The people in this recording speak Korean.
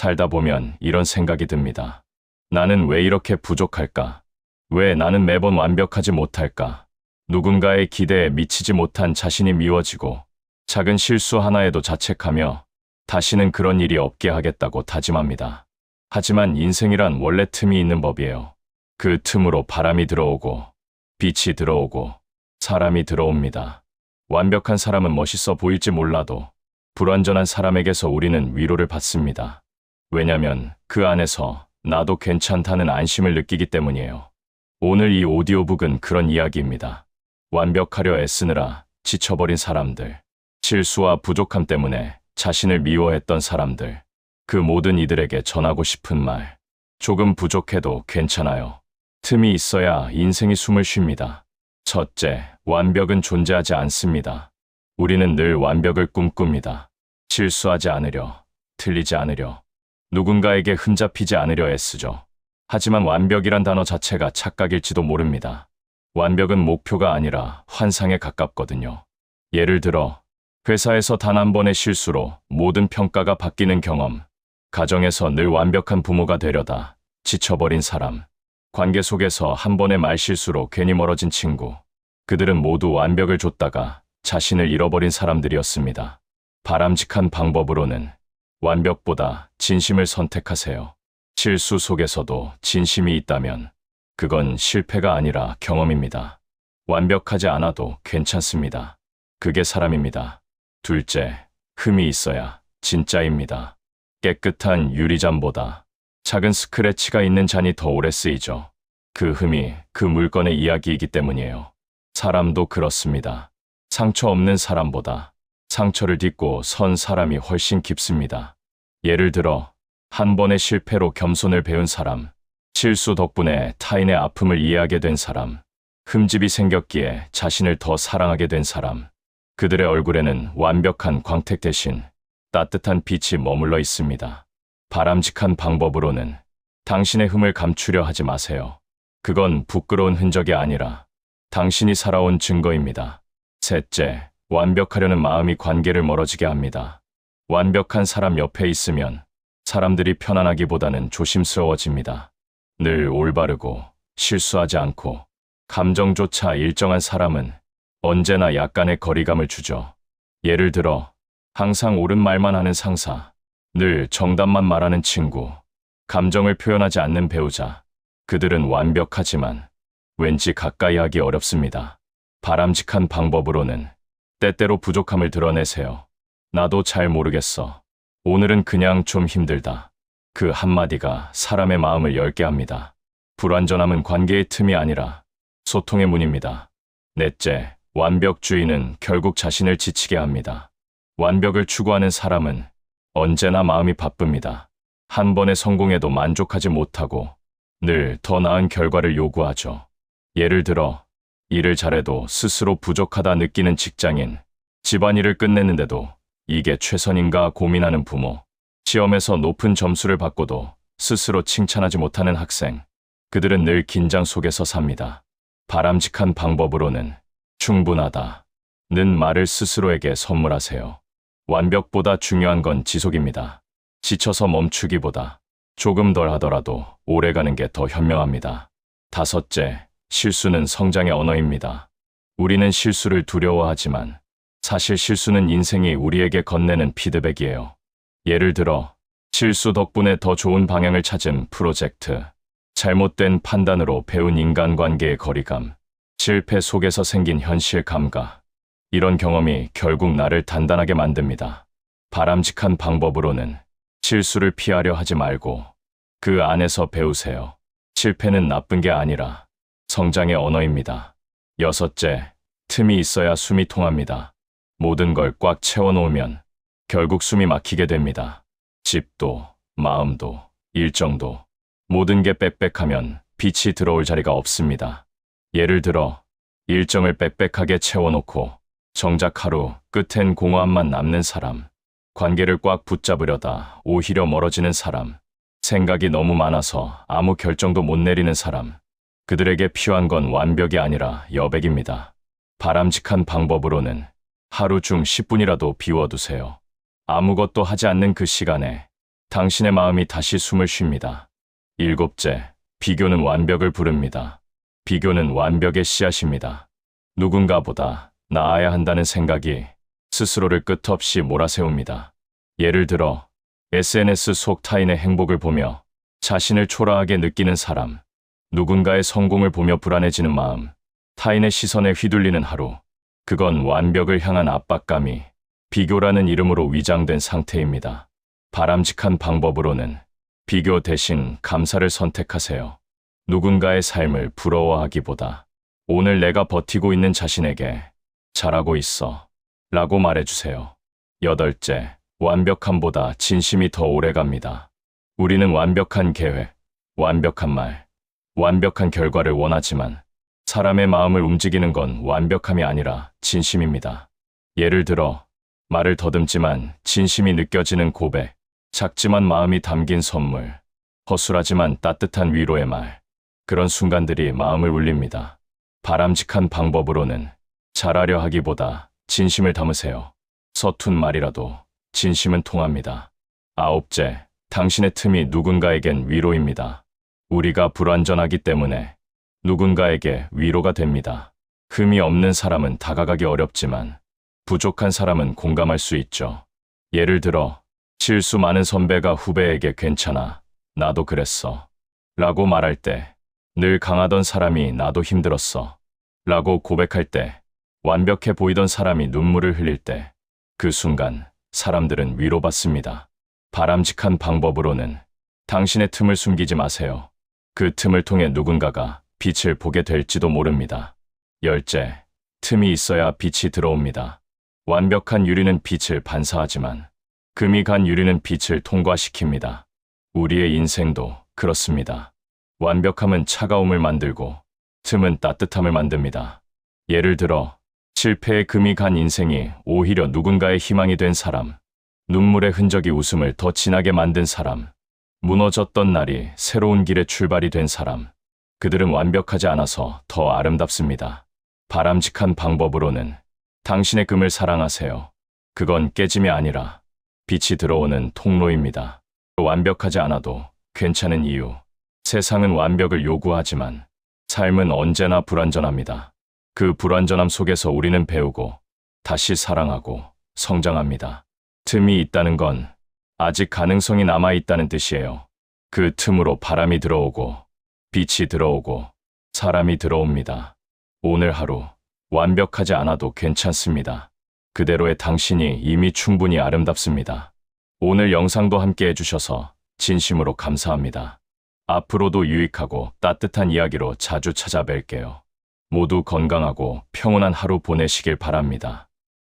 살다 보면 이런 생각이 듭니다. 나는 왜 이렇게 부족할까? 왜 나는 매번 완벽하지 못할까? 누군가의 기대에 미치지 못한 자신이 미워지고 작은 실수 하나에도 자책하며 다시는 그런 일이 없게 하겠다고 다짐합니다. 하지만 인생이란 원래 틈이 있는 법이에요. 그 틈으로 바람이 들어오고 빛이 들어오고 사람이 들어옵니다. 완벽한 사람은 멋있어 보일지 몰라도 불완전한 사람에게서 우리는 위로를 받습니다. 왜냐면 그 안에서 나도 괜찮다는 안심을 느끼기 때문이에요. 오늘 이 오디오북은 그런 이야기입니다. 완벽하려 애쓰느라 지쳐버린 사람들, 실수와 부족함 때문에 자신을 미워했던 사람들, 그 모든 이들에게 전하고 싶은 말. 조금 부족해도 괜찮아요. 틈이 있어야 인생이 숨을 쉽니다. 첫째, 완벽은 존재하지 않습니다. 우리는 늘 완벽을 꿈꿉니다. 실수하지 않으려, 틀리지 않으려, 누군가에게 흠잡히지 않으려 애쓰죠. 하지만 완벽이란 단어 자체가 착각일지도 모릅니다. 완벽은 목표가 아니라 환상에 가깝거든요. 예를 들어, 회사에서 단 한 번의 실수로 모든 평가가 바뀌는 경험, 가정에서 늘 완벽한 부모가 되려다 지쳐버린 사람, 관계 속에서 한 번의 말실수로 괜히 멀어진 친구, 그들은 모두 완벽을 줬다가 자신을 잃어버린 사람들이었습니다. 바람직한 방법으로는 완벽보다 진심을 선택하세요. 실수 속에서도 진심이 있다면 그건 실패가 아니라 경험입니다. 완벽하지 않아도 괜찮습니다. 그게 사람입니다. 둘째, 흠이 있어야 진짜입니다. 깨끗한 유리잔보다 작은 스크래치가 있는 잔이 더 오래 쓰이죠. 그 흠이 그 물건의 이야기이기 때문이에요. 사람도 그렇습니다. 상처 없는 사람보다 상처를 딛고 선 사람이 훨씬 깊습니다. 예를 들어, 한 번의 실패로 겸손을 배운 사람, 실수 덕분에 타인의 아픔을 이해하게 된 사람, 흠집이 생겼기에 자신을 더 사랑하게 된 사람, 그들의 얼굴에는 완벽한 광택 대신 따뜻한 빛이 머물러 있습니다. 바람직한 방법으로는 당신의 흠을 감추려 하지 마세요. 그건 부끄러운 흔적이 아니라 당신이 살아온 증거입니다. 셋째, 완벽하려는 마음이 관계를 멀어지게 합니다. 완벽한 사람 옆에 있으면 사람들이 편안하기보다는 조심스러워집니다. 늘 올바르고 실수하지 않고 감정조차 일정한 사람은 언제나 약간의 거리감을 주죠. 예를 들어, 항상 옳은 말만 하는 상사, 늘 정답만 말하는 친구, 감정을 표현하지 않는 배우자, 그들은 완벽하지만 왠지 가까이 하기 어렵습니다. 바람직한 방법으로는 때때로 부족함을 드러내세요. 나도 잘 모르겠어. 오늘은 그냥 좀 힘들다. 그 한마디가 사람의 마음을 열게 합니다. 불완전함은 관계의 틈이 아니라 소통의 문입니다. 넷째, 완벽주의는 결국 자신을 지치게 합니다. 완벽을 추구하는 사람은 언제나 마음이 바쁩니다. 한 번의 성공에도 만족하지 못하고 늘 더 나은 결과를 요구하죠. 예를 들어, 일을 잘해도 스스로 부족하다 느끼는 직장인, 집안일을 끝내는데도 이게 최선인가 고민하는 부모, 시험에서 높은 점수를 받고도 스스로 칭찬하지 못하는 학생, 그들은 늘 긴장 속에서 삽니다. 바람직한 방법으로는 충분하다 는 말을 스스로에게 선물하세요. 완벽보다 중요한 건 지속입니다. 지쳐서 멈추기보다 조금 덜 하더라도 오래가는 게 더 현명합니다. 다섯째, 실수는 성장의 언어입니다. 우리는 실수를 두려워하지만 사실 실수는 인생이 우리에게 건네는 피드백이에요. 예를 들어, 실수 덕분에 더 좋은 방향을 찾은 프로젝트, 잘못된 판단으로 배운 인간관계의 거리감, 실패 속에서 생긴 현실 감각, 이런 경험이 결국 나를 단단하게 만듭니다. 바람직한 방법으로는 실수를 피하려 하지 말고 그 안에서 배우세요. 실패는 나쁜 게 아니라 성장의 언어입니다. 여섯째, 틈이 있어야 숨이 통합니다. 모든 걸 꽉 채워놓으면 결국 숨이 막히게 됩니다. 집도, 마음도, 일정도, 모든 게 빽빽하면 빛이 들어올 자리가 없습니다. 예를 들어, 일정을 빽빽하게 채워놓고 정작 하루 끝엔 공허함만 남는 사람, 관계를 꽉 붙잡으려다 오히려 멀어지는 사람, 생각이 너무 많아서 아무 결정도 못 내리는 사람, 그들에게 필요한 건 완벽이 아니라 여백입니다. 바람직한 방법으로는 하루 중 10분이라도 비워두세요. 아무것도 하지 않는 그 시간에 당신의 마음이 다시 숨을 쉽니다. 일곱째, 비교는 완벽을 부릅니다. 비교는 완벽의 씨앗입니다. 누군가보다 나아야 한다는 생각이 스스로를 끝없이 몰아세웁니다. 예를 들어 SNS 속 타인의 행복을 보며 자신을 초라하게 느끼는 사람, 누군가의 성공을 보며 불안해지는 마음, 타인의 시선에 휘둘리는 하루, 그건 완벽을 향한 압박감이 비교라는 이름으로 위장된 상태입니다. 바람직한 방법으로는 비교 대신 감사를 선택하세요. 누군가의 삶을 부러워하기보다 오늘 내가 버티고 있는 자신에게 잘하고 있어 라고 말해주세요. 여덟째, 완벽함보다 진심이 더 오래갑니다. 우리는 완벽한 계획, 완벽한 말, 완벽한 결과를 원하지만 사람의 마음을 움직이는 건 완벽함이 아니라 진심입니다. 예를 들어 말을 더듬지만 진심이 느껴지는 고백, 작지만 마음이 담긴 선물, 허술하지만 따뜻한 위로의 말, 그런 순간들이 마음을 울립니다. 바람직한 방법으로는 잘하려 하기보다 진심을 담으세요. 서툰 말이라도 진심은 통합니다. 아홉째, 당신의 틈이 누군가에겐 위로입니다. 우리가 불완전하기 때문에 누군가에게 위로가 됩니다. 흠이 없는 사람은 다가가기 어렵지만 부족한 사람은 공감할 수 있죠. 예를 들어 실수 많은 선배가 후배에게 괜찮아, 나도 그랬어 라고 말할 때, 늘 강하던 사람이 나도 힘들었어 라고 고백할 때, 완벽해 보이던 사람이 눈물을 흘릴 때, 그 순간 사람들은 위로받습니다. 바람직한 방법으로는 당신의 틈을 숨기지 마세요. 그 틈을 통해 누군가가 빛을 보게 될지도 모릅니다. 열째, 틈이 있어야 빛이 들어옵니다. 완벽한 유리는 빛을 반사하지만 금이 간 유리는 빛을 통과시킵니다. 우리의 인생도 그렇습니다. 완벽함은 차가움을 만들고 틈은 따뜻함을 만듭니다. 예를 들어 실패의 금이 간 인생이 오히려 누군가의 희망이 된 사람, 눈물의 흔적이 웃음을 더 진하게 만든 사람, 무너졌던 날이 새로운 길의 출발이 된 사람, 그들은 완벽하지 않아서 더 아름답습니다. 바람직한 방법으로는 당신의 금을 사랑하세요. 그건 깨짐이 아니라 빛이 들어오는 통로입니다. 완벽하지 않아도 괜찮은 이유. 세상은 완벽을 요구하지만 삶은 언제나 불완전합니다. 그 불완전함 속에서 우리는 배우고 다시 사랑하고 성장합니다. 틈이 있다는 건 아직 가능성이 남아있다는 뜻이에요. 그 틈으로 바람이 들어오고 빛이 들어오고 사람이 들어옵니다. 오늘 하루 완벽하지 않아도 괜찮습니다. 그대로의 당신이 이미 충분히 아름답습니다. 오늘 영상도 함께 해주셔서 진심으로 감사합니다. 앞으로도 유익하고 따뜻한 이야기로 자주 찾아뵐게요. 모두 건강하고 평온한 하루 보내시길 바랍니다.